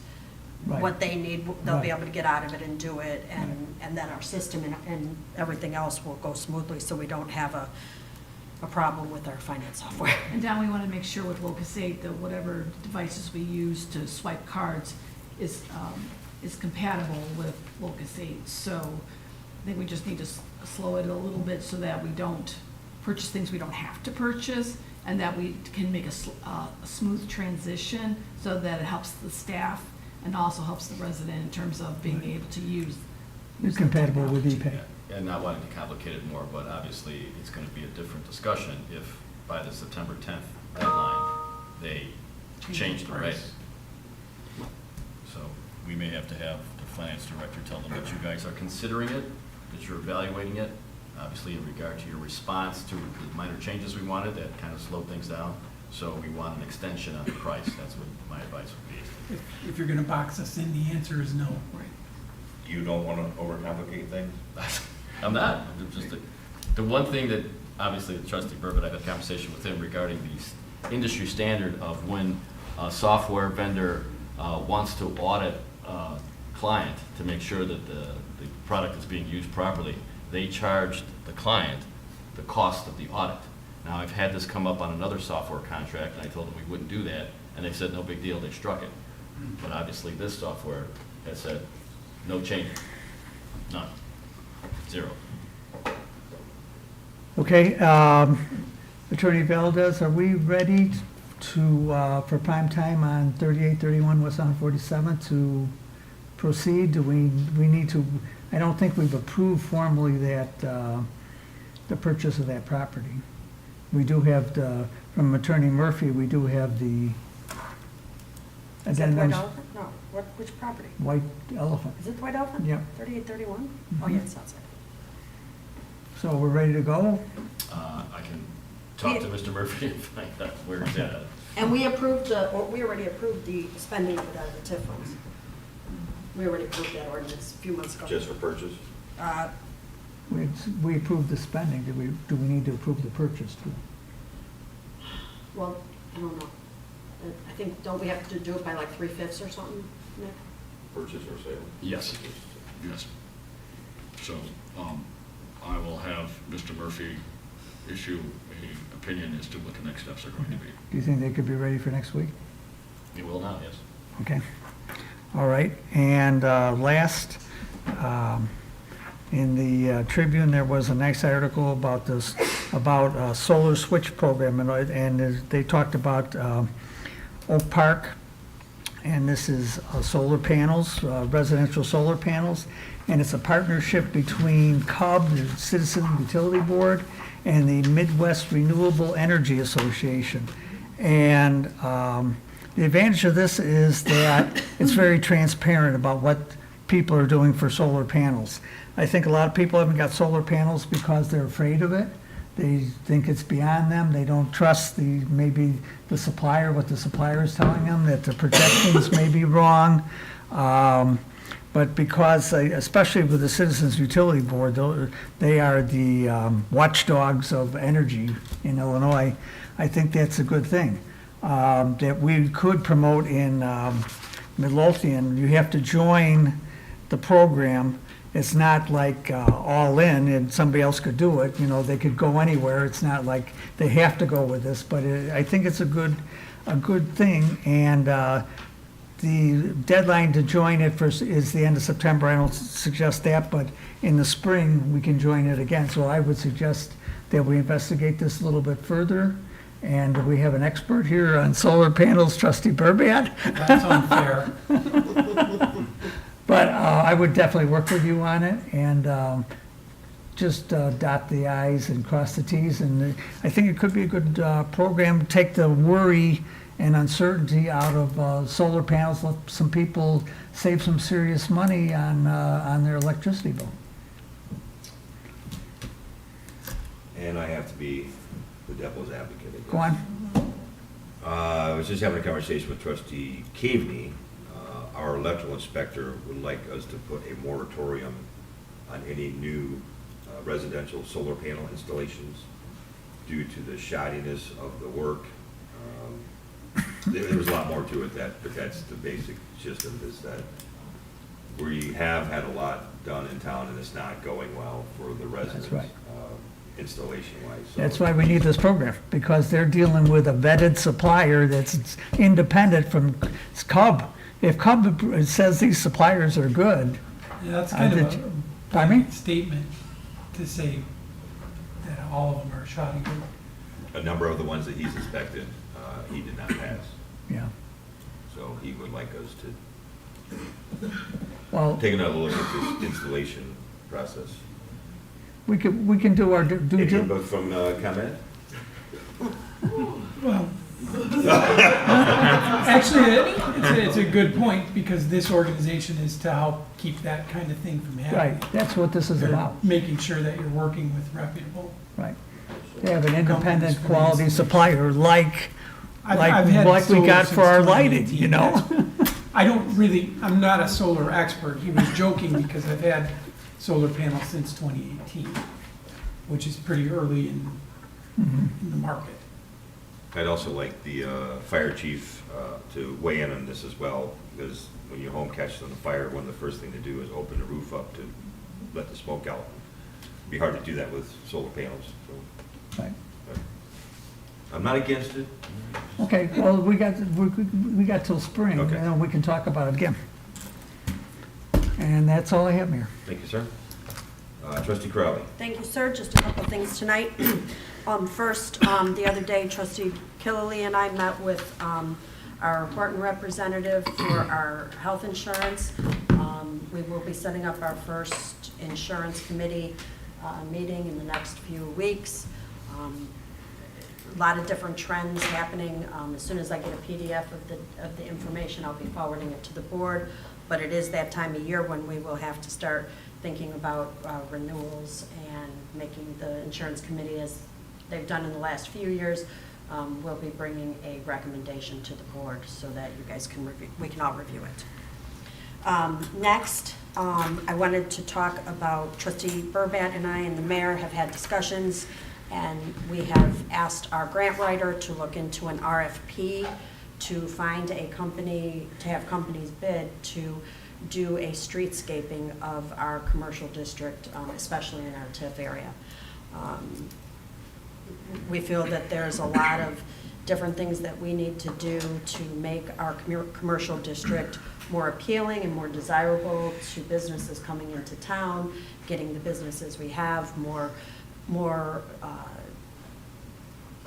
Right. what they need, they'll be Right. able to get out of it and do it, and then our system and everything else will go smoothly, so we don't have a problem with our finance software. And Don, we want to make sure with Locus 8 that whatever devices we use to swipe cards is compatible with Locus 8. So I think we just need to slow it a little bit so that we don't purchase things we don't have to purchase, and that we can make a smooth transition so that it helps the staff and also helps the resident in terms of being able to use. It's the compatible with technology. ePay. And not wanting to complicate it more, but obviously it's going to be a different discussion if by the September 10th deadline, they change the rate. So we may have to have the finance director tell them that you guys are considering it, that you're evaluating it. Obviously, in regard to your response to the minor changes we wanted, that kind of slowed things down. So we want an extension on the price. That's what my advice would be. If you're gonna box us in, the answer is no. You don't want to overcomplicate things? I'm not. I'm just, the one thing that, obviously, Trustee Burbett, I had a conversation with him regarding the industry standard of when a software vendor wants to audit a client to make sure that the product is being used properly, they charged the client the cost of the audit. Now, I've had this come up on another software contract, and I told them we wouldn't do that, and they said, no big deal, they struck it. But obviously, this software has said, no change, none, zero. Okay, Attorney Valdez, are we ready to, for prime time on 3831 West 147 to proceed? Do we need to, I don't think we've approved formally that, the purchase of that property. We do have the, from Attorney Murphy, we do have the Is that the White addendums. Elephant? No, which property? White Elephant. Is it the White Elephant? Yep. 3831? Oh, Mhm. yeah, it's outside. So we're ready to go? I can talk to Mr. Murphy and find out where he's at. And we approved we already approved the spending of it out of the TIF funds. We already approved that ordinance a few months ago. Just for purchase? We approved the spending. Do we need to approve the purchase too? Well, I don't know. I think, don't we have to do it by like 3/5 or something, Nick? Purchase or sale? Yes, yes. So, I will have Mr. Murphy issue an opinion as to what the next steps are going to be. Do you think they could be ready for next week? He will now, yes. Okay. All right. And last, in the Tribune, there was a nice article about this, about solar switch program, and they talked about Oak Park, and this is solar panels, residential solar panels, and it's a partnership between CUB, the Citizen Utility Board, and the Midwest Renewable Energy Association. And the advantage of this is that it's very transparent about what people are doing for solar panels. I think a lot of people haven't got solar panels because they're afraid of it. They think it's beyond them. They don't trust maybe the supplier, what the supplier is telling them, that the projections may be wrong. But because, especially with the Citizens Utility Board, they are the watchdogs of energy in Illinois, I think that's a good thing. That we could promote in Midlothian. You have to join the program. It's not like all in and somebody else could do it. You know, they could go anywhere. It's not like they have to go with this, but I think it's a good thing. And the deadline to join it is the end of September. I don't suggest that, but in the spring, we can join it again. So I would suggest that we investigate this a little bit further. And we have an expert here on solar panels, Trustee Burbett. That's unfair. But I would definitely work with you on it and just dot the i's and cross the t's. And I think it could be a good program, take the worry and uncertainty out of solar panels, let some people save some serious money on their electricity bill. And I have to be the devil's advocate, I guess. Go on. I was just having a conversation with Trustee Caveney. Our electrical inspector would like us to put a moratorium on any new residential solar panel installations due to the shoddiness of the work there was a lot more to it, but that's the basic gist of it, is that we have had a lot done in town and it's not going well for the residents. right. Installation-wise. So- That's why we need this program, because they're dealing with a vetted supplier that's independent from Cub. If Cub says these suppliers are good, Yeah, that's kind of a pardon me? blanket statement to say that all of them are shoddy. A number of the ones that he's inspected, he did not pass. Yeah. So he would like us to Well, take another look at this installation process. we can do our due Any diligence. input from ComEd? Well, actually, it's a good point, because this organization is to help keep that kind of thing from happening. Right, that's what this is about, Making sure that you're working with reputable. right. They have an independent Companies for quality instance. supplier like I've had we solar got since for our lighting, 2018. you know? I'm not a solar expert. He was joking because I've had solar panels since 2018, which is pretty early in the market. I'd also like the fire chief to weigh in on this as well, because when your home catches on fire, one of the first things to do is open the roof up to let the smoke out. It'd be hard to do that with solar panels, so. Right. I'm not against it. Okay, well, we got till spring, Okay. and we can talk about it again. And that's all I have, Mayor. Thank you, sir. Trustee Crowley. Thank you, sir. Just a couple of things tonight. First, the other day, trustee Killily and I met with our Horton representative for our health insurance. We will be setting up our first insurance committee meeting in the next few weeks. A lot of different trends happening. As soon as I get a PDF of the information, I'll be forwarding it to the board. But it is that time of year when we will have to start thinking about renewals and making the insurance committee, as they've done in the last few years, we'll be bringing a recommendation to the board so that you guys can review, we can all review it. Next, I wanted to talk about trustee Burbat and I and the mayor have had discussions, and we have asked our grant writer to look into an RFP to find a company, to have companies bid to do a streetscaping of our commercial district, especially in our TIF area. We feel that there's a lot of different things that we need to do to make our commercial district more appealing and more desirable to businesses coming into town, getting the businesses we have more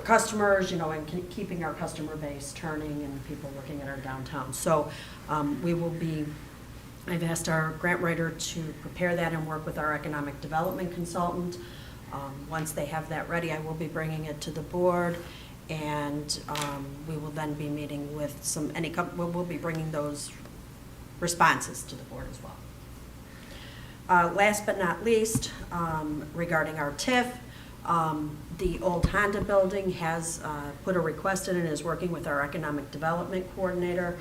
customers, you know, and keeping our customer base turning and people looking at our downtown. So I've asked our grant writer to prepare that and work with our economic development consultant. Once they have that ready, I will be bringing it to the board, and we will then be meeting with we'll be bringing those responses to the board as well. Last but not least, regarding our TIF, the old Honda building has put a request in and is working with our economic development coordinator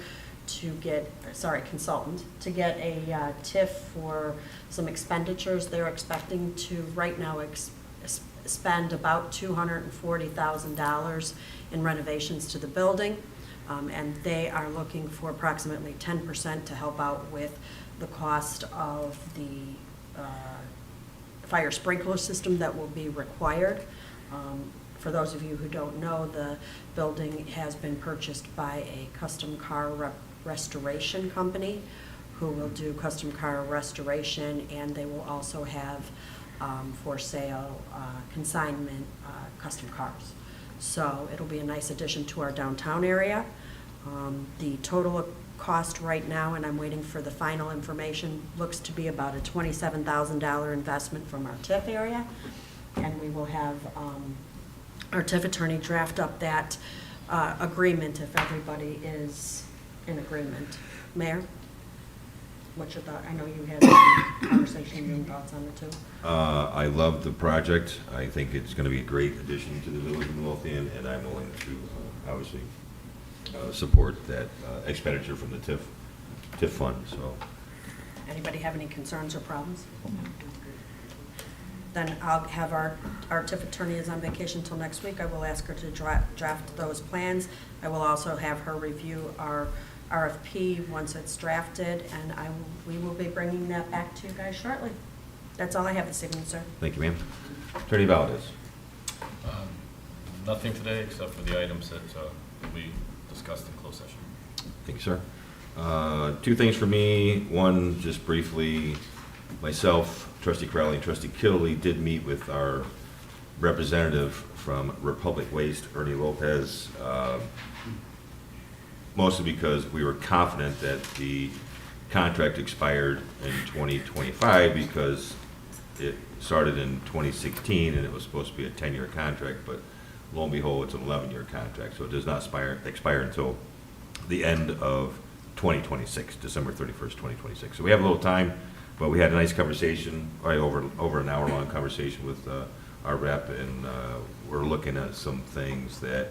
consultant, to get a TIF for some expenditures. They're expecting to right now spend about $240,000 in renovations to the building, and they are looking for approximately 10% to help out with the cost of the fire sprinkler system that will be required. For those of you who don't know, the building has been purchased by a custom car restoration company who will do custom car restoration, and they will also have for sale consignment custom cars. So it'll be a nice addition to our downtown area. The total cost right now, and I'm waiting for the final information, looks to be about a $27,000 investment from our TIF area, and we will have our TIF attorney draft up that agreement if everybody is in agreement. Mayor, what's your thought? I know you had some conversation and thoughts on it too. I love the project. I think it's going to be a great addition to the village of Midlothian, and I'm willing to obviously support that expenditure from the TIF fund. So, Anybody have any concerns or problems? then I'll have our TIF attorney is on vacation until next week. I will ask her to draft those plans. I will also have her review our RFP once it's drafted, and we will be bringing that back to you guys shortly. That's all I have this evening, sir. Thank you, ma'am. Attorney Valdez. Nothing today, except for the items that will be discussed in closed session. Thank you, sir. Two things for me. One, just briefly, myself, Trustee Crowley, and Trustee Killey did meet with our representative from Republic Waste, Ernie Lopez, mostly because we were confident that the contract expired in 2025 because it started in 2016 and it was supposed to be a 10-year contract, but lo and behold, it's an 11-year contract, so it does not expire until the end of 2026, December 31st, 2026. So we have a little time, but we had a nice conversation, right, over an hour-long conversation with our rep, and we're looking at some things that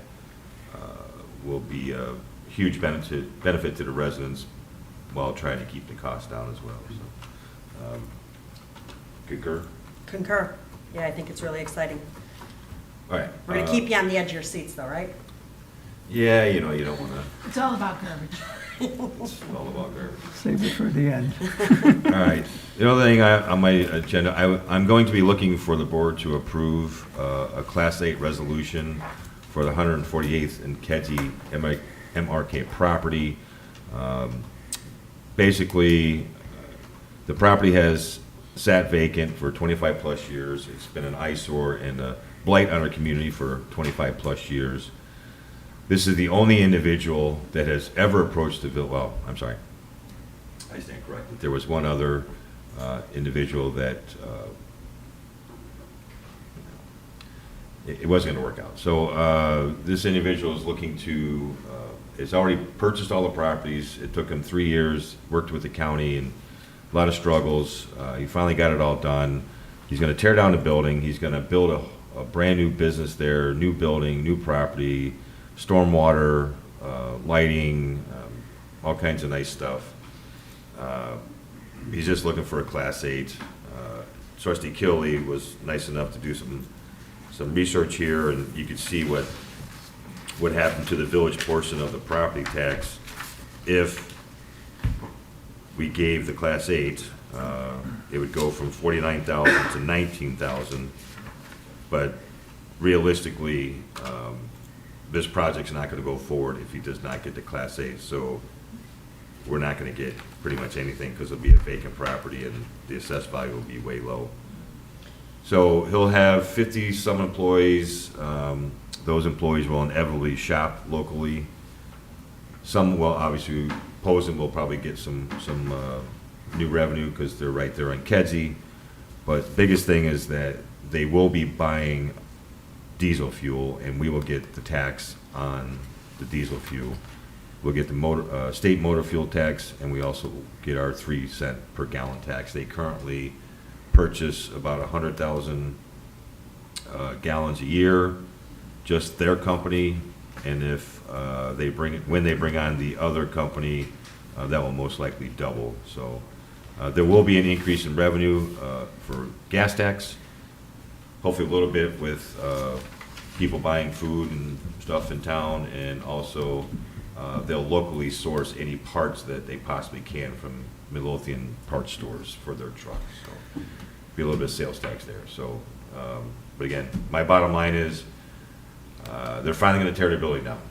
will be a huge benefit to the residents while trying to keep the cost down as well. So, concur? Concur. Yeah, I think it's really exciting. All right. We're going to keep you on the edge of your seats, though, right? Yeah, you know, you don't want to. It's all about garbage. It's all about garbage. Save it for the end. All right. The other thing on my agenda, I'm going to be looking for the board to approve a Class 8 resolution for the 148th and Kedzie MRK property. Basically, the property has sat vacant for 25 plus years. It's been an eyesore and a blight on our community for 25 plus years. This is the only individual that has ever approached the village. Well, I'm sorry, I stand corrected. There was one other individual that it wasn't going to work out. So this individual is looking to, has already purchased all the properties. It took him 3 years, worked with the county, and a lot of struggles. He finally got it all done. He's going to tear down the building. He's going to build a brand new business there, new building, new property, stormwater, lighting, all kinds of nice stuff. He's just looking for a Class 8. Trustee Killey was nice enough to do some research here, and you could see what happened to the village portion of the property tax if we gave the Class 8. It would go from $49,000 to $19,000, but realistically, this project's not going to go forward if he does not get the Class 8. So we're not going to get pretty much anything because it'll be a vacant property and the assessed value will be way low. So he'll have 50-some employees. Those employees will inevitably shop locally. Some will obviously, Posen will probably get some new revenue because they're right there on Kedzie. But biggest thing is that they will be buying diesel fuel, and we will get the tax on the diesel fuel. We'll get the state motor fuel tax, and we also get our 3-cent per gallon tax. They currently purchase about 100,000 gallons a year, just their company, and if when they bring on the other company, that will most likely double. So there will be an increase in revenue for gas tax. Hopefully a little bit with people buying food and stuff in town, and also they'll locally source any parts that they possibly can from Midlothian parts stores for their trucks. So be a little bit of sales tax there. So, but again, my bottom line is they're finally going to tear their building down,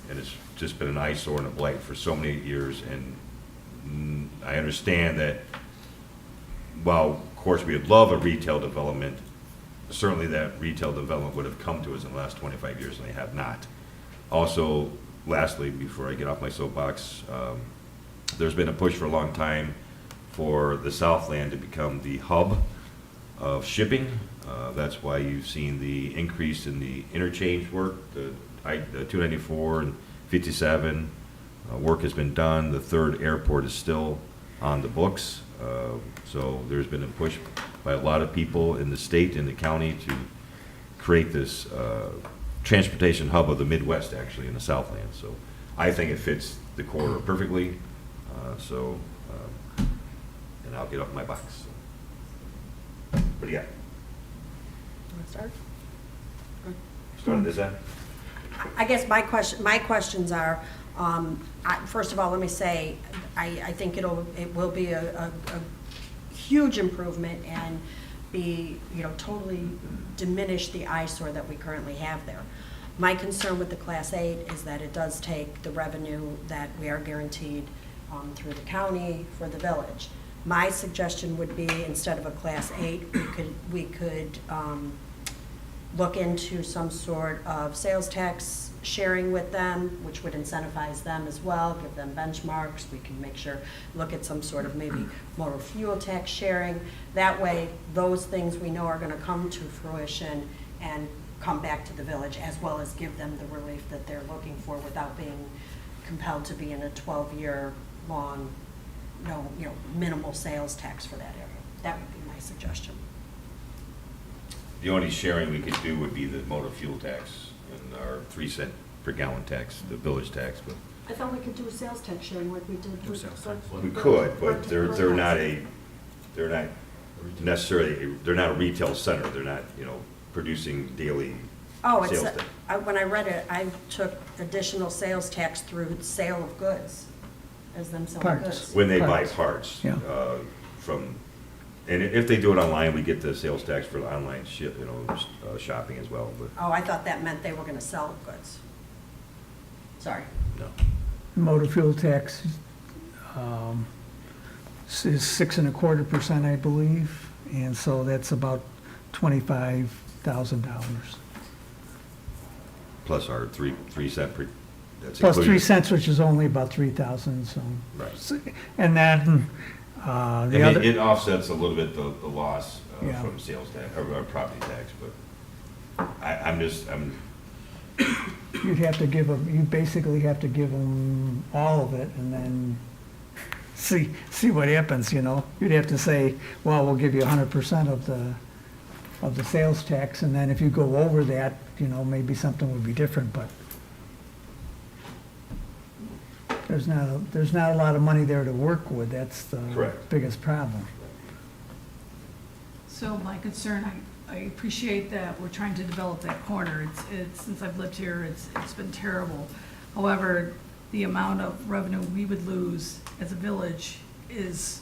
and it's just been an eyesore and a blight for so many years. And I understand that while of course we'd love a retail development, certainly that retail development would have come to us in the last 25 years, and they have not. Also, lastly, before I get off my soapbox, there's been a push for a long time for the Southland to become the hub of shipping. That's why you've seen the increase in the interchange work, the 294 and 57. Work has been done. The third airport is still on the books. So there's been a push by a lot of people in the state and the county to create this transportation hub of the Midwest, actually, in the Southland. So I think it fits the corridor perfectly. And I'll get off my box. So. What do you got? Want to start? Start this end? I guess my questions are, first of all, let me say, I think it will be a huge improvement and be, totally diminish the eyesore that we currently have there. My concern with the Class 8 is that it does take the revenue that we are guaranteed through the county for the village. My suggestion would be, instead of a Class 8, we could look into some sort of sales tax sharing with them, which would incentivize them as well, give them benchmarks. We can look at some sort of maybe motor fuel tax sharing. That way, those things we know are going to come to fruition and come back to the village, as well as give them the relief that they're looking for without being compelled to be in a 12-year long, minimal sales tax for that area. That would be my suggestion. The only sharing we could do would be the motor fuel tax and our 3 cent per gallon tax, the village tax, but I thought we could do a sales tax sharing like we did with. we could, but they're not necessarily, they're not a retail center, they're not, producing daily Oh, sales tax. when I read it, I took additional sales tax through sale of goods, as them selling Parts. goods. When they buy Parts. parts, Yeah. from, and if they do it online, we get the sales tax for the online shopping as well, but Oh, I thought that meant they were gonna sell goods. Sorry. no. Motor fuel tax is 6.25%, I believe, and so that's about $25,000. Plus our 3 cent per, that's Plus 3 including- cents, which is only about 3,000, so. Right. And then, I the mean, other. it offsets a little bit the loss Yeah. from sales tax, or property tax, but I'm You'd have to give them, you basically have to give them all of it and then see what happens, You'd have to say, well, we'll give you 100% of the sales tax, and then if you go over that, maybe something would be different, but there's not a lot of money there to work with, that's the Correct. biggest problem. So my concern, I appreciate that we're trying to develop that corner. It's since I've lived here, it's been terrible. However, the amount of revenue we would lose as a village is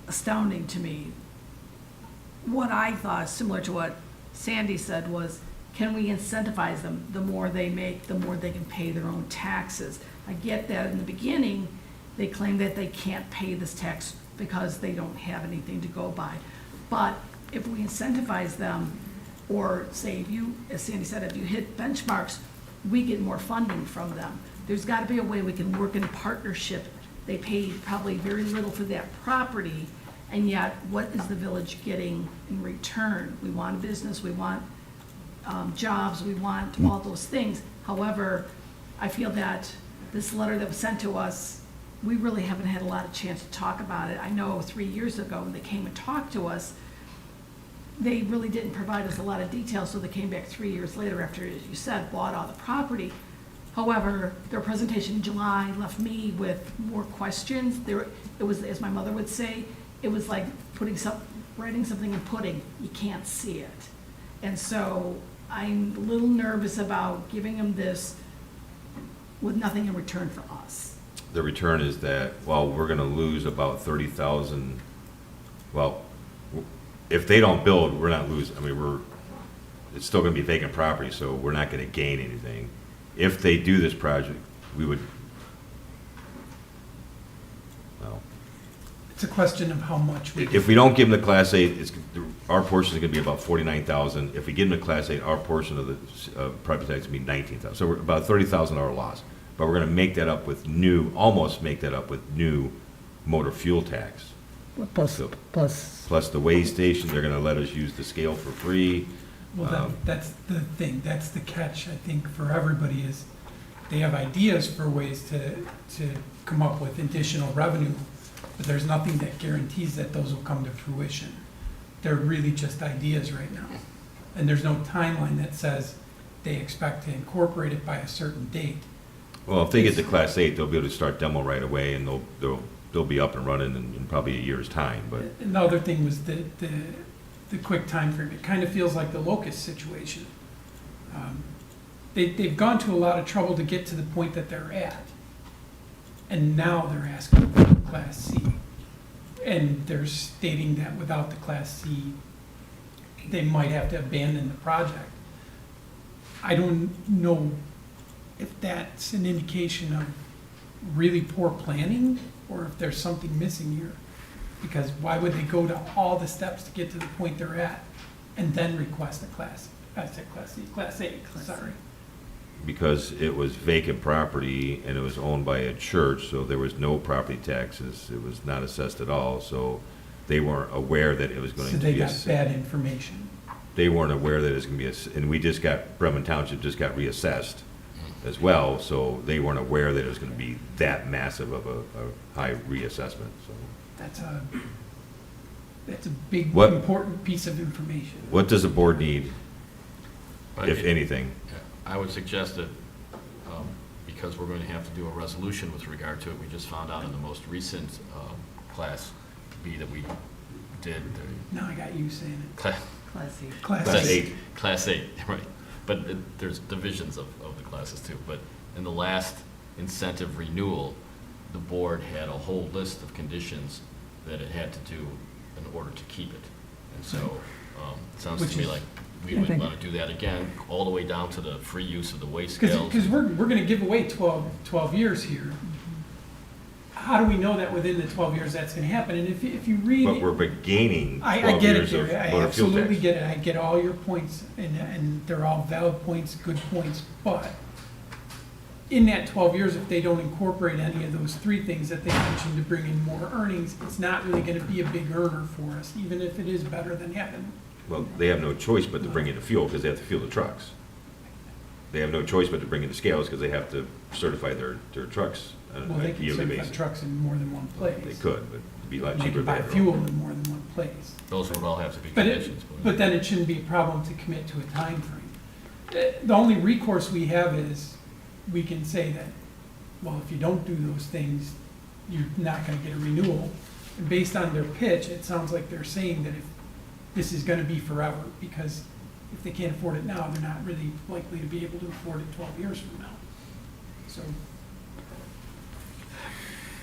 astounding to me. What I thought, similar to what Sandy said, was, can we incentivize them? The more they make, the more they can pay their own taxes. I get that in the beginning, they claim that they can't pay this tax because they don't have anything to go by. But if we incentivize them, or say, if you, as Sandy said, if you hit benchmarks, we get more funding from them. There's got to be a way we can work in partnership. They pay probably very little for that property, and yet what is the village getting in return? We want business, we want jobs, we want all those things. However, I feel that this letter that was sent to us, we really haven't had a lot of chance to talk about it. I know 3 years ago when they came and talked to us, they really didn't provide us a lot of details, so they came back 3 years later after, as you said, bought all the property. However, their presentation in July left me with more questions. It was, as my mother would say, it was like writing something in pudding. You can't see it. And so I'm a little nervous about giving them this with nothing in return for us. The return is that, well, we're gonna lose about 30,000, well, if they don't build, we're not losing, it's still gonna be vacant property, so we're not gonna gain anything. If they do this project, we would, well, It's a question of how much we. if we don't give them the Class 8, our portion is gonna be about 49,000. If we give them the Class 8, our portion of the property tax is gonna be 19,000. So we're about a $30,000 loss. But we're gonna make that up with almost make that up with new motor fuel tax. Plus, Plus the weigh station, they're gonna let us use the scale for free. Well, that's the thing, that's the catch, I think, for everybody, is they have ideas for ways to come up with additional revenue, but there's nothing that guarantees that those will come to fruition. They're really just ideas right now. And there's no timeline that says they expect to incorporate it by a certain date. Well, if they get the Class 8, they'll be able to start demo right away, and they'll be up and running in probably a year's time, but And the other thing was the the quick time frame. It kind of feels like the locust situation. They've gone to a lot of trouble to get to the point that they're at. And now they're asking for the Class C. And they're stating that without the Class C, they might have to abandon the project. I don't know if that's an indication of really poor planning or if there's something missing here. Because why would they go to all the steps to get to the point they're at and then request a Class A, sorry. Because it was vacant property and it was owned by a church, so there was no property taxes. It was not assessed at all, so they weren't aware that it was going So to they be got bad information. They weren't aware that it was going to be, and we just got, Bremen Township just got reassessed as well, so they weren't aware that it was going to be that massive of a high reassessment, so. That's a big, What- important piece of information. What does the board need, But if it- anything? I would suggest that, because we're going to have to do a resolution with regard to it, we just found out in the most recent Class B that we did, Now I got you saying it. Class Class Class A. eight. Class 8, right. But there's divisions of the classes too. But in the last incentive renewal, the board had a whole list of conditions that it had to do in order to keep it. And so it sounds Which to me is- like we I would think- want to do that again, all the way down to the free use of the waste Because, scales. we're gonna give away 12 years here. How do we know that within the 12 years that's gonna happen? And if you read. But we're gaining I 12 get it, years of Gary, I motor fuel absolutely tax. get it, I get all your points, and they're all valid points, good points, but in that 12 years, if they don't incorporate any of those three things that they mentioned to bring in more earnings, it's not really gonna be a big earner for us, even if it is better than having. Well, they have no choice but to bring in the fuel, because they have to fuel the trucks. They have no choice but to bring in the scales, because they have to certify their trucks on Well, they a can yearly certify basis. trucks in more than one place. They could, but it'd be a lot They cheaper. can buy to have fuel in more than one place. Those would all have to be But conditions. but then it shouldn't be a problem to commit to a time frame. The only recourse we have is, we can say that, well, if you don't do those things, you're not gonna get a renewal. And based on their pitch, it sounds like they're saying that if this is gonna be forever, because if they can't afford it now, they're not really likely to be able to afford it 12 years from now. So,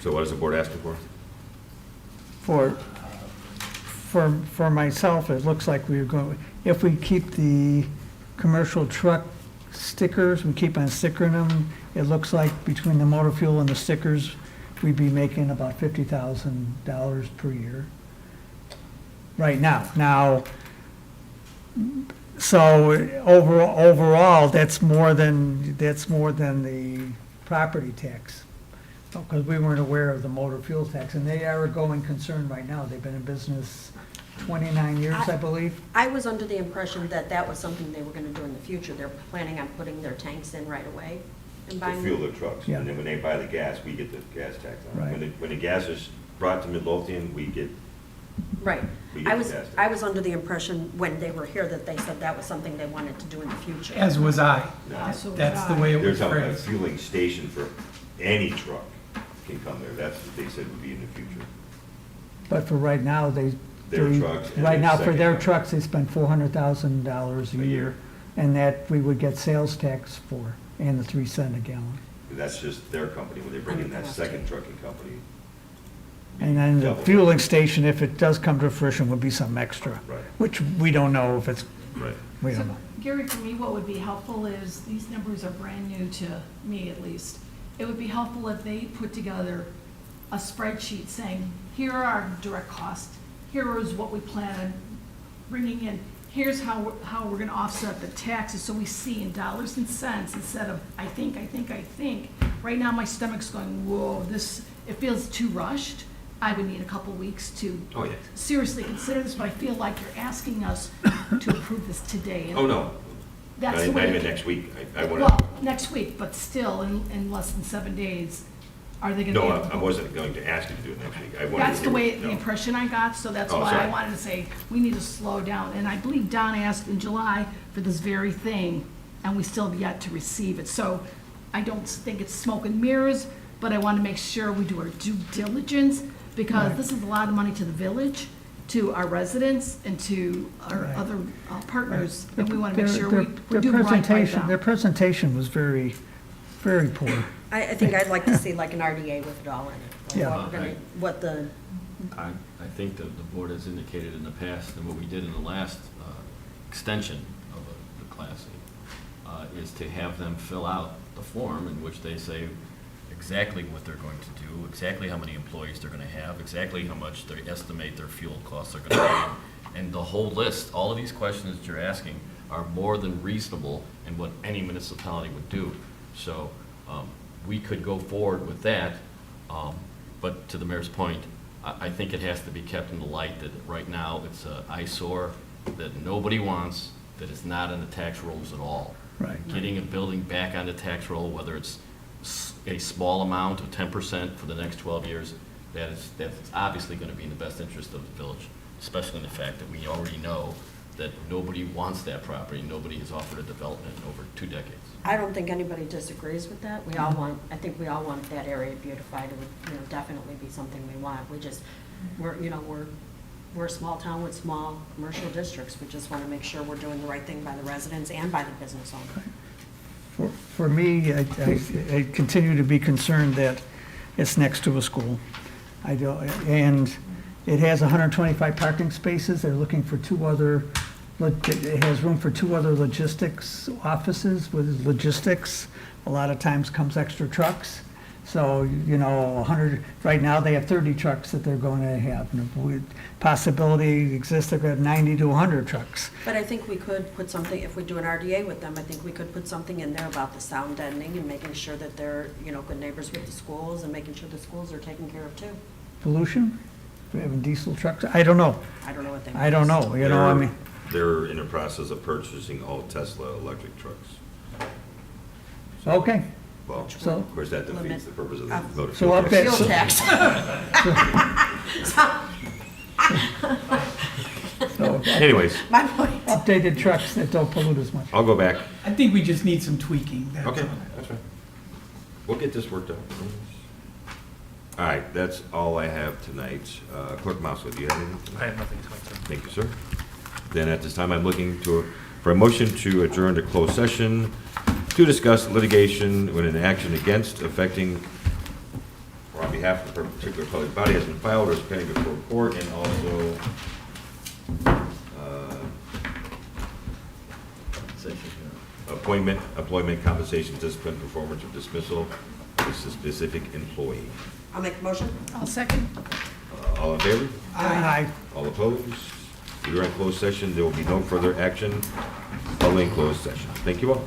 So what is the board asking for? For myself, it looks like we're going, if we keep the commercial truck stickers, we keep on stickering them, it looks like between the motor fuel and the stickers, we'd be making about $50,000 per year. Right now. Now, so overall, that's more than the property tax. Because we weren't aware of the motor fuel tax, and they are a going concern right now. They've been in business 29 years, I believe. I was under the impression that that was something they were gonna do in the future. They're planning on putting their tanks in right away and To buying. fuel their trucks, Yeah. and then when they buy the gas, we get the gas tax on it. Right. When the gas is brought to Midlothian, we get, Right. we I get the was, gas tax. I was under the impression when they were here that they said that was something they wanted to do in the future. as was I. That's what That's the I- way it They're was talking about a phrased. fueling station for any truck can come there. That's what they said would be in the future. But for right now, Their trucks and right their now, for second their truck. trucks, they spend $400,000 a year, and that we would get sales tax for, and the 3 cent a gallon. That's just their company, when they bring in that second trucking company. And then the double. fueling station, if it does come to fruition, would be some extra, Right, which we don't know if it's, right. we So, don't know. Gary, for me, what would be helpful is, these numbers are brand new to me at least. It would be helpful if they put together a spreadsheet saying, here are our direct costs, here is what we plan on bringing in, here's how we're gonna offset the taxes, so we see in dollars and cents instead of, I think. Right now, my stomach's going, whoa, it feels too rushed. I would need a couple weeks to Oh, yeah. seriously consider this, but I feel like you're asking us to approve this today. and Oh, no. That's the Not way. even next week. I want Well, to, next week, but still, in less than 7 days, are they gonna no, be able to? I wasn't going to ask you to do it next week. I wanted That's to the hear- way, the no. impression I got, so that's Oh, why I sorry. wanted to say, we need to slow down. And I believe Don asked in July for this very thing, and we still have yet to receive it. So I don't think it's smoke and mirrors, but I want to make sure we do our due diligence, because Right. this is a lot of money to the village to our residents and to our Right. other partners, and we want to make Their- sure their- we their do right by presentation- Their them. presentation was very, very poor. I think I'd like to see like an RDA with it all in it. Like Yeah. what we're gonna- What the, I think that the board has indicated in the past, and what we did in the last extension of the Class A, is to have them fill out the form in which they say exactly what they're going to do, exactly how many employees they're going to have, exactly how much they estimate their fuel costs are going to be. And the whole list, all of these questions that you're asking are more than reasonable in what any municipality would do. So we could go forward with that, but to the mayor's point, I think it has to be kept in the light that right now it's an eyesore that nobody wants, that is not in the tax rolls at all. Right. Getting a building back on the tax roll, whether it's a small amount of 10% for the next 12 years, that's obviously going to be in the best interest of the village, especially in the fact that we already know that nobody wants that property. Nobody has offered a development in over 2 decades. I don't think anybody disagrees with that. We all want, I think we all want that area beautified. It would, definitely be something we want. We just, we're a small town with small commercial districts. We just want to make sure we're doing the right thing by the residents and by the business owners. For me, I continue to be concerned that it's next to a school. I do, and it has 125 parking spaces. They're looking for it has room for 2 other logistics offices with logistics. A lot of times comes extra trucks. So, 100, right now they have 30 trucks that they're going to have. And possibility exists they're going to have 90 to 100 trucks. But I think we could put something, if we do an RDA with them, I think we could put something in there about the sound deadening and making sure that they're, good neighbors with the schools and making sure the schools are taken care of too. Pollution? We having diesel trucks? I don't know. I don't know what they. I don't know, I mean. They're in the process of purchasing all Tesla electric trucks. So, Okay. Well, So- of course, that defeats the purpose of the motor So fuel up tax. Fuel tax. So, Anyways, My point. updated trucks that don't pollute as much. I'll go back. I think we just need some tweaking. That's Okay, all. that's fine. We'll get this worked out. All right, that's all I have tonight. Clerk Mousel, do you have anything? I have nothing tonight, sir. Thank you, sir. Then at this time, I'm looking for a motion to adjourn to closed session to discuss litigation when an action against affecting or on behalf of a particular public body has been filed or is pending before court, and also employment, compensation, discipline, performance, or dismissal of a specific employee. I'll make the motion. I'll second. All in favor? Aye. All opposed? We are in closed session. There will be no further action following closed session. Thank you all.